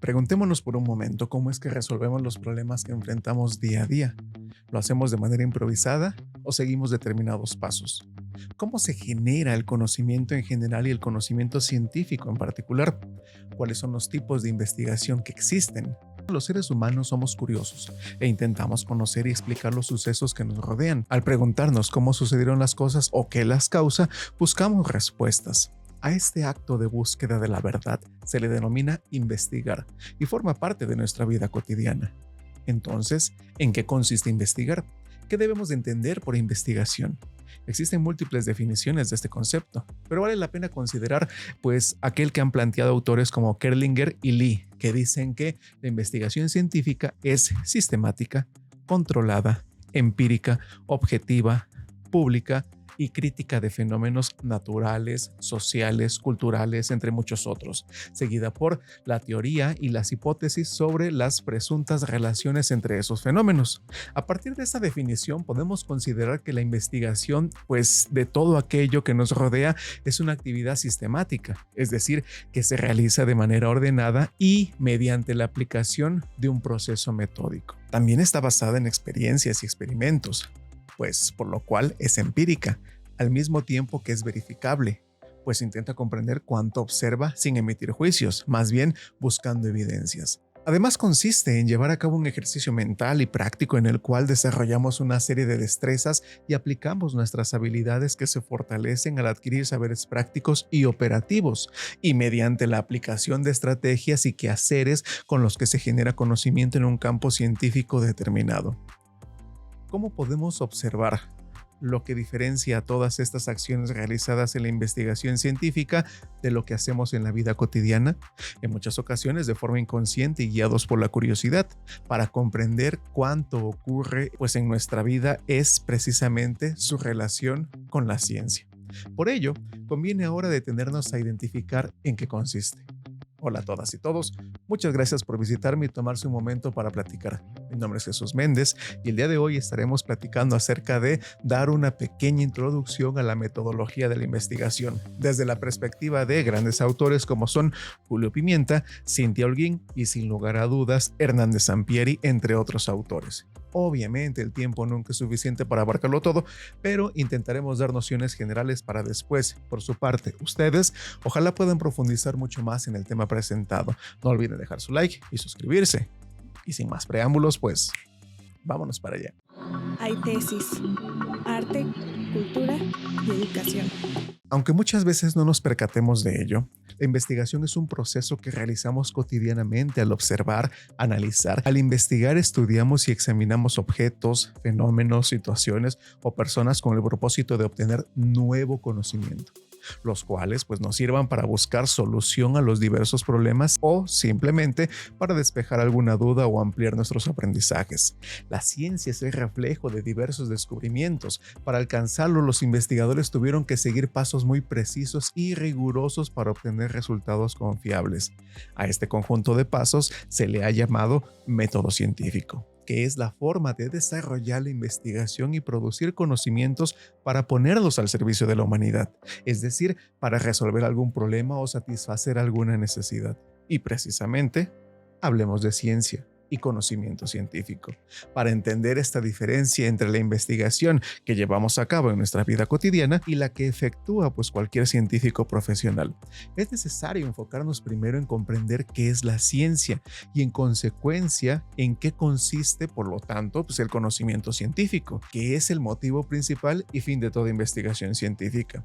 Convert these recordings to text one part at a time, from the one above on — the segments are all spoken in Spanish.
Preguntémonos por un momento cómo es que resolvemos los problemas que enfrentamos día a día. ¿Lo hacemos de manera improvisada o seguimos determinados pasos? ¿Cómo se genera el conocimiento en general y el conocimiento científico en particular? ¿Cuáles son los tipos de investigación que existen? Los seres humanos somos curiosos e intentamos conocer y explicar los sucesos que nos rodean. Al preguntarnos cómo sucedieron las cosas o qué las causa, buscamos respuestas. A este acto de búsqueda de la verdad se le denomina investigar y forma parte de nuestra vida cotidiana. Entonces, ¿en qué consiste investigar? ¿Qué debemos de entender por investigación? Existen múltiples definiciones de este concepto, pero vale la pena considerar pues aquel que han planteado autores como Kerlinger y Lee, que dicen que la investigación científica es sistemática, controlada, empírica, objetiva, pública y crítica de fenómenos naturales, sociales, culturales, entre muchos otros, seguida por la teoría y las hipótesis sobre las presuntas relaciones entre esos fenómenos. A partir de esta definición podemos considerar que la investigación, pues de todo aquello que nos rodea, es una actividad sistemática, es decir, que se realiza de manera ordenada y mediante la aplicación de un proceso metódico. También está basada en experiencias y experimentos, pues por lo cual es empírica, al mismo tiempo que es verificable, pues intenta comprender cuánto observa sin emitir juicios, más bien buscando evidencias. Además consiste en llevar a cabo un ejercicio mental y práctico en el cual desarrollamos una serie de destrezas y aplicamos nuestras habilidades que se fortalecen al adquirir saberes prácticos y operativos, y mediante la aplicación de estrategias y quehaceres con los que se genera conocimiento en un campo científico determinado. ¿Cómo podemos observar lo que diferencia a todas estas acciones realizadas en la investigación científica de lo que hacemos en la vida cotidiana? En muchas ocasiones de forma inconsciente y guiados por la curiosidad, para comprender cuánto ocurre pues en nuestra vida es precisamente su relación con la ciencia. Por ello, conviene ahora detenernos a identificar en qué consiste. Hola a todas y todos, muchas gracias por visitarme y tomarse un momento para platicar. Mi nombre es Jesús Méndez y el día de hoy estaremos platicando acerca de dar una pequeña introducción a la metodología de la investigación, desde la perspectiva de grandes autores como son Julio Pimienta, Cynthia Holguín y sin lugar a dudas Hernández Sampieri, entre otros autores. Obviamente el tiempo nunca es suficiente para abarcarlo todo, pero intentaremos dar nociones generales para después, por su parte, ustedes ojalá puedan profundizar mucho más en el tema presentado. No olviden dejar su like y suscribirse. Y sin más preámbulos, pues, vámonos para allá. Hay tesis, arte, cultura y educación. Aunque muchas veces no nos percatemos de ello, la investigación es un proceso que realizamos cotidianamente al observar, analizar. Al investigar estudiamos y examinamos objetos, fenómenos, situaciones o personas con el propósito de obtener nuevo conocimiento, los cuales pues nos sirvan para buscar solución a los diversos problemas o simplemente para despejar alguna duda o ampliar nuestros aprendizajes. La ciencia es el reflejo de diversos descubrimientos. Para alcanzarlo, los investigadores tuvieron que seguir pasos muy precisos y rigurosos para obtener resultados confiables. A este conjunto de pasos se le ha llamado método científico, que es la forma de desarrollar la investigación y producir conocimientos para ponerlos al servicio de la humanidad, es decir, para resolver algún problema o satisfacer alguna necesidad. Y precisamente, hablemos de ciencia y conocimiento científico, para entender esta diferencia entre la investigación que llevamos a cabo en nuestra vida cotidiana y la que efectúa pues cualquier científico profesional. Es necesario enfocarnos primero en comprender qué es la ciencia y en consecuencia en qué consiste, por lo tanto, pues el conocimiento científico, que es el motivo principal y fin de toda investigación científica.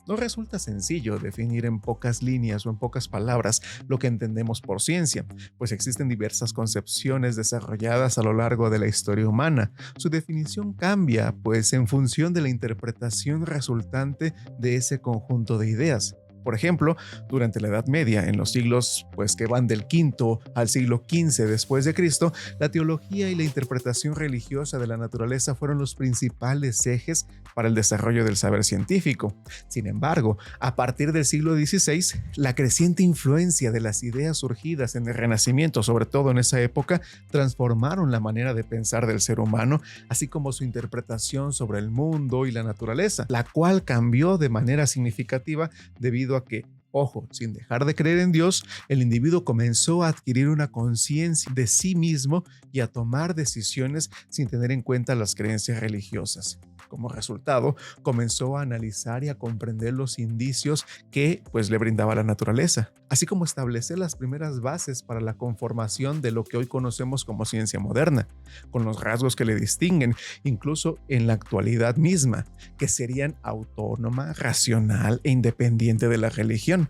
No resulta sencillo definir en pocas líneas o en pocas palabras lo que entendemos por ciencia, pues existen diversas concepciones desarrolladas a lo largo de la historia humana. Su definición cambia, pues, en función de la interpretación resultante de ese conjunto de ideas. Por ejemplo, durante la Edad Media, en los siglos que van del V al siglo XV después de Cristo, la teología y la interpretación religiosa de la naturaleza fueron los principales ejes para el desarrollo del saber científico. Sin embargo, a partir del siglo XVI, la creciente influencia de las ideas surgidas en el Renacimiento, sobre todo en esa época, transformaron la manera de pensar del ser humano, así como su interpretación sobre el mundo y la naturaleza, la cual cambió de manera significativa debido a que Ojo, sin dejar de creer en Dios, el individuo comenzó a adquirir una conciencia de sí mismo y a tomar decisiones sin tener en cuenta las creencias religiosas. Como resultado, comenzó a analizar y a comprender los indicios que le brindaba la naturaleza, así como establecer las primeras bases para la conformación de lo que hoy conocemos como ciencia moderna, con los rasgos que le distinguen, incluso en la actualidad misma, que serían autónoma, racional e independiente de la religión.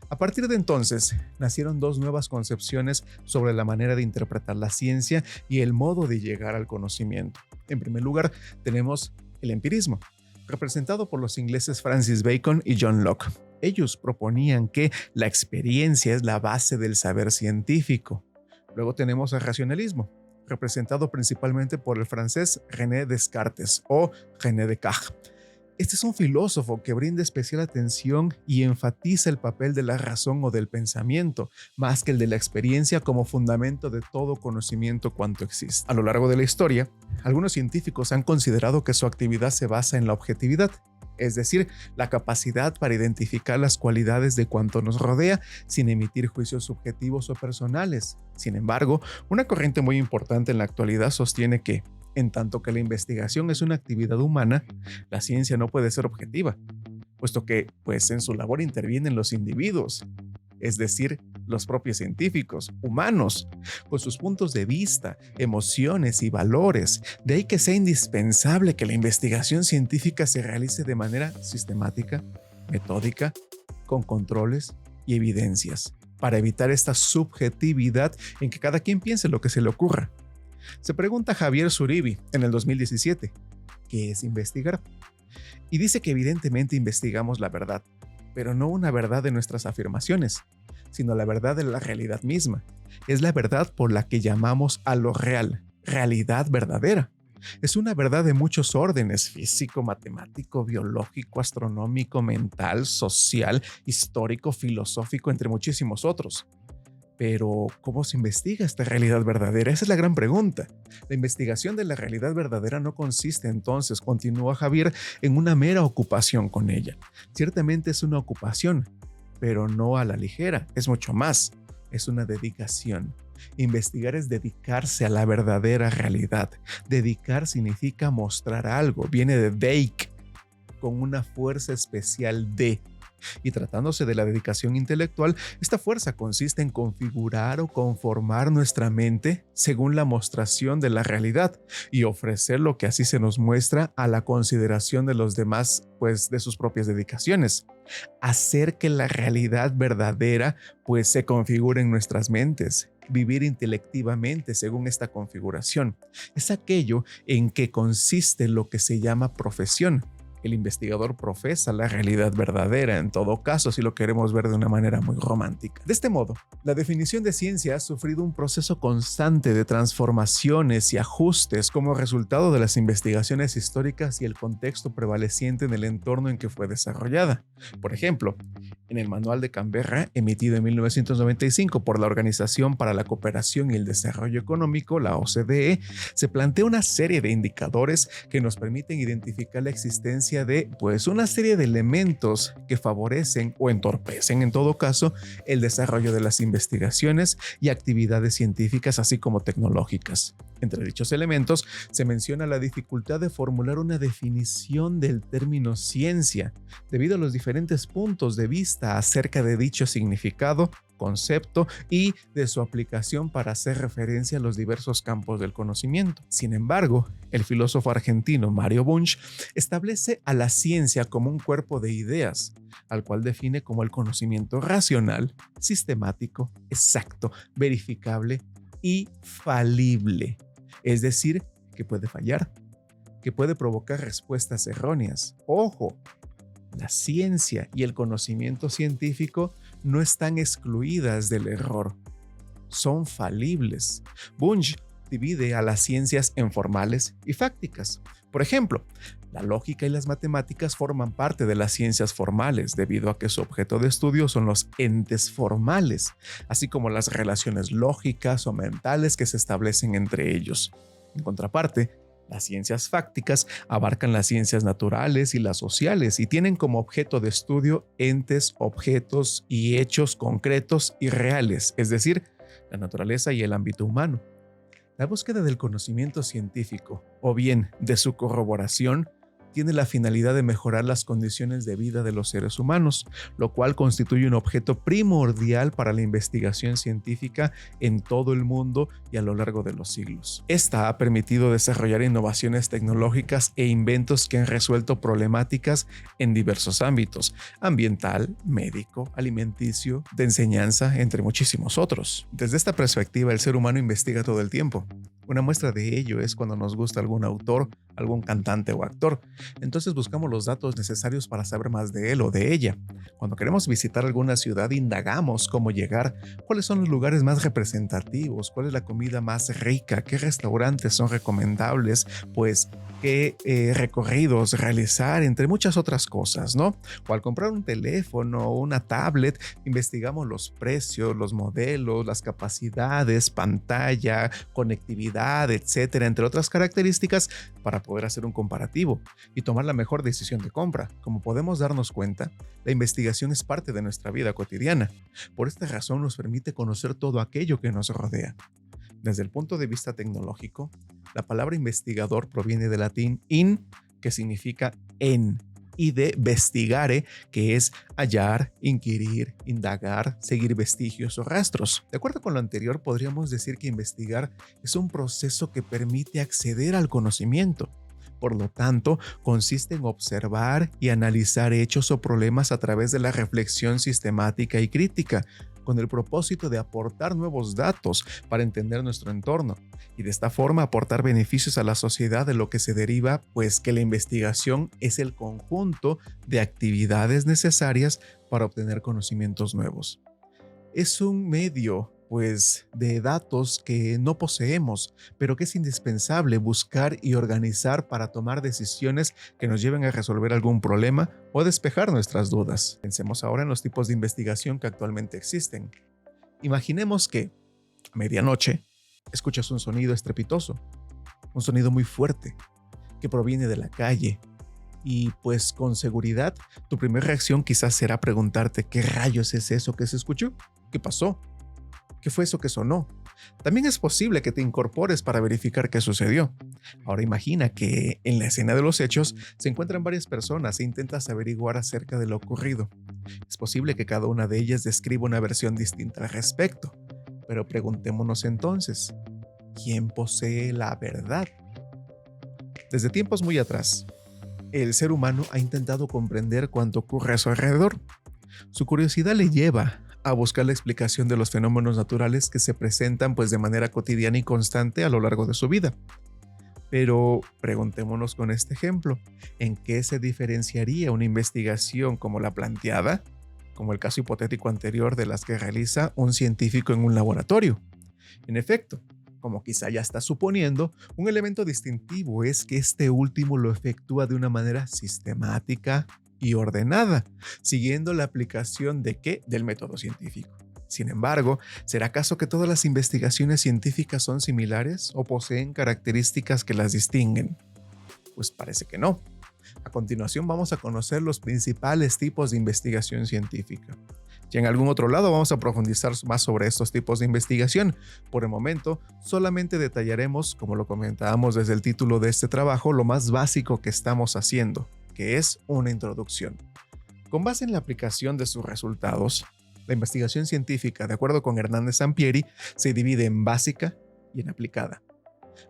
A partir de entonces, nacieron dos nuevas concepciones sobre la manera de interpretar la ciencia y el modo de llegar al conocimiento. En primer lugar, tenemos el empirismo, representado por los ingleses Francis Bacon y John Locke. Ellos proponían que la experiencia es la base del saber científico. Luego tenemos el racionalismo, representado principalmente por el francés René Descartes o René Descartes. Este es un filósofo que brinda especial atención y enfatiza el papel de la razón o del pensamiento, más que el de la experiencia como fundamento de todo conocimiento cuanto existe. A lo largo de la historia, algunos científicos han considerado que su actividad se basa en la objetividad, es decir, la capacidad para identificar las cualidades de cuanto nos rodea sin emitir juicios subjetivos o personales. Sin embargo, una corriente muy importante en la actualidad sostiene que, en tanto que la investigación es una actividad humana, la ciencia no puede ser objetiva, puesto que, en su labor intervienen los individuos, es decir, los propios científicos, humanos, con sus puntos de vista, emociones y valores. De ahí que sea indispensable que la investigación científica se realice de manera sistemática, metódica, con controles y evidencias, para evitar esta subjetividad en que cada quien piense lo que se le ocurra. Se pregunta Javier Zuribi en el 2017, ¿qué es investigar? Y dice que evidentemente investigamos la verdad, pero no una verdad de nuestras afirmaciones, sino la verdad de la realidad misma. Es la verdad por la que llamamos a lo real, realidad verdadera. Es una verdad de muchos órdenes: físico, matemático, biológico, astronómico, mental, social, histórico, filosófico, entre muchísimos otros. Pero, ¿cómo se investiga esta realidad verdadera? Esa es la gran pregunta. La investigación de la realidad verdadera no consiste entonces, continúa Javier, en una mera ocupación con ella. Ciertamente es una ocupación, pero no a la ligera, es mucho más. Es una dedicación. Investigar es dedicarse a la verdadera realidad. Dedicar significa mostrar algo, viene de deik, con una fuerza especial de. Y tratándose de la dedicación intelectual, esta fuerza consiste en configurar o conformar nuestra mente según la mostración de la realidad y ofrecer lo que así se nos muestra a la consideración de los demás, de sus propias dedicaciones. Hacer que la realidad verdadera se configure en nuestras mentes. Vivir intelectivamente según esta configuración. Es aquello en que consiste lo que se llama profesión. El investigador profesa la realidad verdadera, en todo caso, si lo queremos ver de una manera muy romántica. De este modo, la definición de ciencia ha sufrido un proceso constante de transformaciones y ajustes como resultado de las investigaciones históricas y el contexto prevaleciente en el entorno en que fue desarrollada. Por ejemplo, en el Manual de Canberra, emitido en 1995 por la Organización para la Cooperación y el Desarrollo Económico, la OCDE, se plantea una serie de indicadores que nos permiten identificar la existencia de una serie de elementos que favorecen o entorpecen, en todo caso, el desarrollo de las investigaciones y actividades científicas, así como tecnológicas. Entre dichos elementos se menciona la dificultad de formular una definición del término ciencia, debido a los diferentes puntos de vista acerca de dicho significado, concepto y de su aplicación para hacer referencia a los diversos campos del conocimiento. Sin embargo, el filósofo argentino Mario Bunge establece a la ciencia como un cuerpo de ideas, al cual define como el conocimiento racional, sistemático, exacto, verificable y falible. Es decir, que puede fallar, que puede provocar respuestas erróneas. ¡Ojo! La ciencia y el conocimiento científico no están excluidas del error. Son falibles. Bunge divide a las ciencias en formales y fácticas. Por ejemplo, la lógica y las matemáticas forman parte de las ciencias formales debido a que su objeto de estudio son los entes formales, así como las relaciones lógicas o mentales que se establecen entre ellos. En contraparte, Las ciencias fácticas abarcan las ciencias naturales y las sociales y tienen como objeto de estudio entes, objetos y hechos concretos y reales, es decir, la naturaleza y el ámbito humano. La búsqueda del conocimiento científico, o bien de su corroboración, tiene la finalidad de mejorar las condiciones de vida de los seres humanos, lo cual constituye un objeto primordial para la investigación científica en todo el mundo y a lo largo de los siglos. Esta ha permitido desarrollar innovaciones tecnológicas e inventos que han resuelto problemáticas en diversos ámbitos: ambiental, médico, alimenticio, de enseñanza, entre muchísimos otros. Desde esta perspectiva, el ser humano investiga todo el tiempo. Una muestra de ello es cuando nos gusta algún autor, algún cantante o actor. Entonces buscamos los datos necesarios para saber más de él o de ella. Cuando queremos visitar alguna ciudad, indagamos cómo llegar, cuáles son los lugares más representativos, cuál es la comida más rica, qué restaurantes son recomendables, pues qué recorridos realizar, entre muchas otras cosas, ¿no? O al comprar un teléfono o una tablet, investigamos los precios, los modelos, las capacidades, pantalla, conectividad, etcétera, entre otras características, para poder hacer un comparativo y tomar la mejor decisión de compra. Como podemos darnos cuenta, la investigación es parte de nuestra vida cotidiana. Por esta razón nos permite conocer todo aquello que nos rodea. Desde el punto de vista tecnológico, la palabra investigador proviene del latín in, que significa en, y de vestigare, que es hallar, inquirir, indagar, seguir vestigios o rastros. De acuerdo con lo anterior, podríamos decir que investigar es un proceso que permite acceder al conocimiento. Por lo tanto, consiste en observar y analizar hechos o problemas a través de la reflexión sistemática y crítica, con el propósito de aportar nuevos datos para entender nuestro entorno y de esta forma aportar beneficios a la sociedad, de lo que se deriva pues que la investigación es el conjunto de actividades necesarias para obtener conocimientos nuevos. Es un medio pues de datos que no poseemos, pero que es indispensable buscar y organizar para tomar decisiones que nos lleven a resolver algún problema o despejar nuestras dudas. Pensemos ahora en los tipos de investigación que actualmente existen. Imaginemos que a medianoche escuchas un sonido estrepitoso, un sonido muy fuerte que proviene de la calle. Y pues con seguridad tu primera reacción quizás será preguntarte: ¿qué rayos es eso que se escuchó? ¿Qué pasó? ¿Qué fue eso que sonó? También es posible que te incorpores para verificar qué sucedió. Ahora imagina que en la escena de los hechos se encuentran varias personas e intentas averiguar acerca de lo ocurrido. Es posible que cada una de ellas describa una versión distinta al respecto. Pero preguntémonos entonces, ¿quién posee la verdad? Desde tiempos muy atrás, el ser humano ha intentado comprender cuánto ocurre a su alrededor. Su curiosidad le lleva a buscar la explicación de los fenómenos naturales que se presentan pues de manera cotidiana y constante a lo largo de su vida. Pero preguntémonos con este ejemplo, ¿en qué se diferenciaría una investigación como la planteada, como el caso hipotético anterior de las que realiza un científico en un laboratorio? En efecto, como quizá ya está suponiendo, un elemento distintivo es que este último lo efectúa de una manera sistemática y ordenada, siguiendo la aplicación ¿de qué? Del método científico. Sin embargo, ¿será acaso que todas las investigaciones científicas son similares o poseen características que las distinguen? Pues parece que no. A continuación vamos a conocer los principales tipos de investigación científica. Y en algún otro lado vamos a profundizar más sobre estos tipos de investigación. Por el momento, solamente detallaremos, como lo comentábamos desde el título de este trabajo, lo más básico que estamos haciendo, que es una introducción. Con base en la aplicación de sus resultados, la investigación científica, de acuerdo con Hernández Sampieri, se divide en básica y en aplicada.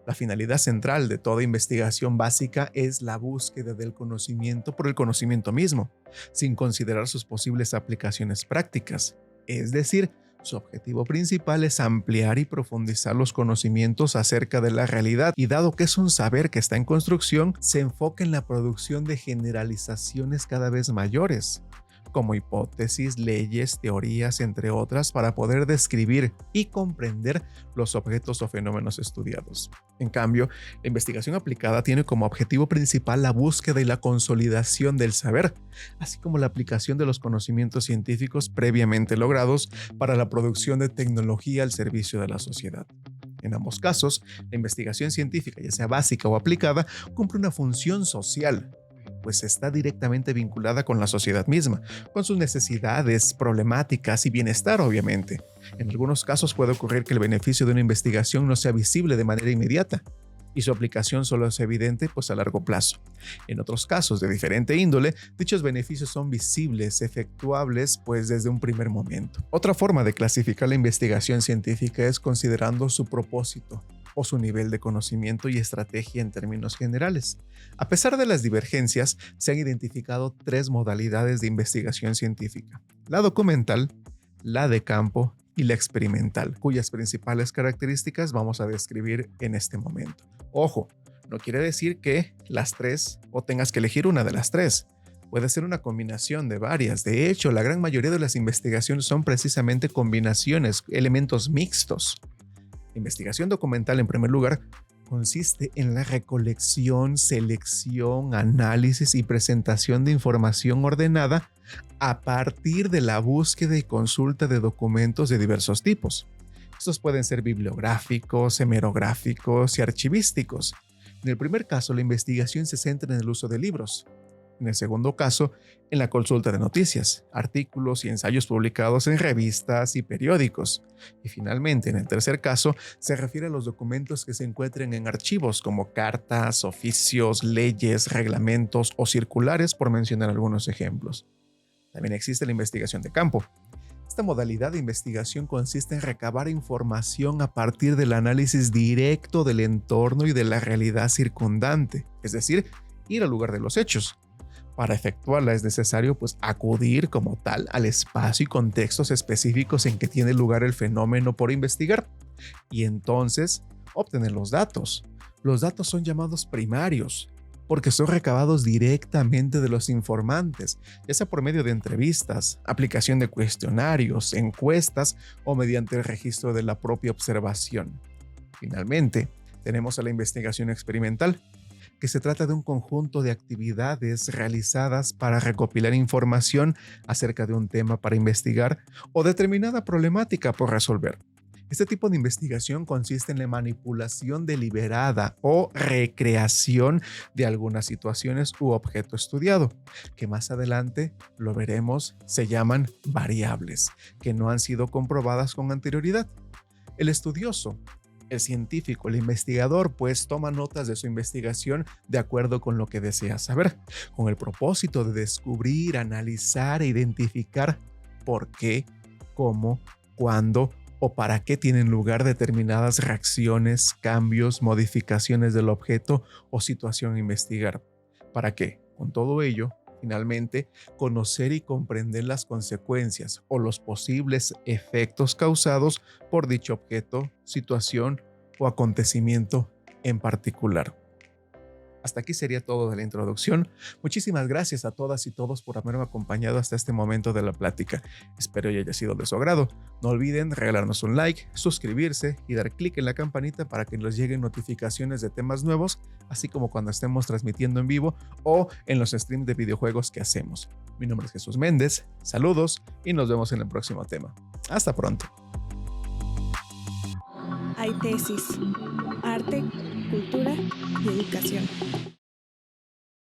La finalidad central de toda investigación básica es la búsqueda del conocimiento por el conocimiento mismo, sin considerar sus posibles aplicaciones prácticas. Es decir, su objetivo principal es ampliar y profundizar los conocimientos acerca de la realidad, y dado que es un saber que está en construcción, se enfoca en la producción de generalizaciones cada vez mayores, como hipótesis, leyes, teorías, entre otras, para poder describir y comprender los objetos o fenómenos estudiados. En cambio, la investigación aplicada tiene como objetivo principal la búsqueda y la consolidación del saber, así como la aplicación de los conocimientos científicos previamente logrados para la producción de tecnología al servicio de la sociedad. En ambos casos, la investigación científica, ya sea básica o aplicada, cumple una función social, pues está directamente vinculada con la sociedad misma, con sus necesidades, problemáticas y bienestar, obviamente. En algunos casos puede ocurrir que el beneficio de una investigación no sea visible de manera inmediata, y su aplicación solo es evidente pues a largo plazo. En otros casos de diferente índole, dichos beneficios son visibles, efectuables pues desde un primer momento. Otra forma de clasificar la investigación científica es considerando su propósito o su nivel de conocimiento y estrategia en términos generales. A pesar de las divergencias, se han identificado tres modalidades de investigación científica: la documental, la de campo y la experimental, cuyas principales características vamos a describir en este momento. Ojo, no quiere decir que las tres o tengas que elegir una de las tres. Puede ser una combinación de varias. De hecho, la gran mayoría de las investigaciones son precisamente combinaciones, elementos mixtos. La investigación documental, en primer lugar, consiste en la recolección, selección, análisis y presentación de información ordenada a partir de la búsqueda y consulta de documentos de diversos tipos. Estos pueden ser bibliográficos, hemerográficos y archivísticos. En el primer caso, la investigación se centra en el uso de libros. En el segundo caso, en la consulta de noticias, artículos y ensayos publicados en revistas y periódicos. Y finalmente, en el tercer caso, se refiere a los documentos que se encuentren en archivos como cartas, oficios, leyes, reglamentos o circulares, por mencionar algunos ejemplos. También existe la investigación de campo. Esta modalidad de investigación consiste en recabar información a partir del análisis directo del entorno y de la realidad circundante, es decir, ir al lugar de los hechos. Para efectuarla es necesario acudir como tal al espacio y contextos específicos en que tiene lugar el fenómeno por investigar y entonces obtener los datos. Los datos son llamados primarios porque son recabados directamente de los informantes, ya sea por medio de entrevistas, aplicación de cuestionarios, encuestas o mediante el registro de la propia observación. Finalmente, tenemos a la investigación experimental, que se trata de un conjunto de actividades realizadas para recopilar información acerca de un tema para investigar o determinada problemática por resolver. Este tipo de investigación consiste en la manipulación deliberada o recreación de algunas situaciones u objeto estudiado, que más adelante lo veremos, se llaman variables, que no han sido comprobadas con anterioridad. El estudioso, el científico, el investigador, toma notas de su investigación de acuerdo con lo que desea saber, con el propósito de descubrir, analizar e identificar por qué, cómo, cuándo o para qué tienen lugar determinadas reacciones, cambios, modificaciones del objeto o situación a investigar. ¿Para qué? Con todo ello, finalmente, conocer y comprender las consecuencias o los posibles efectos causados por dicho objeto, situación o acontecimiento en particular. Hasta aquí sería todo de la introducción. Muchísimas gracias a todas y todos por haberme acompañado hasta este momento de la plática. Espero que haya sido de su agrado. No olviden regalarnos un like, suscribirse y dar clic en la campanita para que nos lleguen notificaciones de temas nuevos, así como cuando estemos transmitiendo en vivo o en los streams de videojuegos que hacemos. Mi nombre es Jesús Méndez, saludos y nos vemos en el próximo tema. Hasta pronto. Hay tesis, arte, cultura y educación.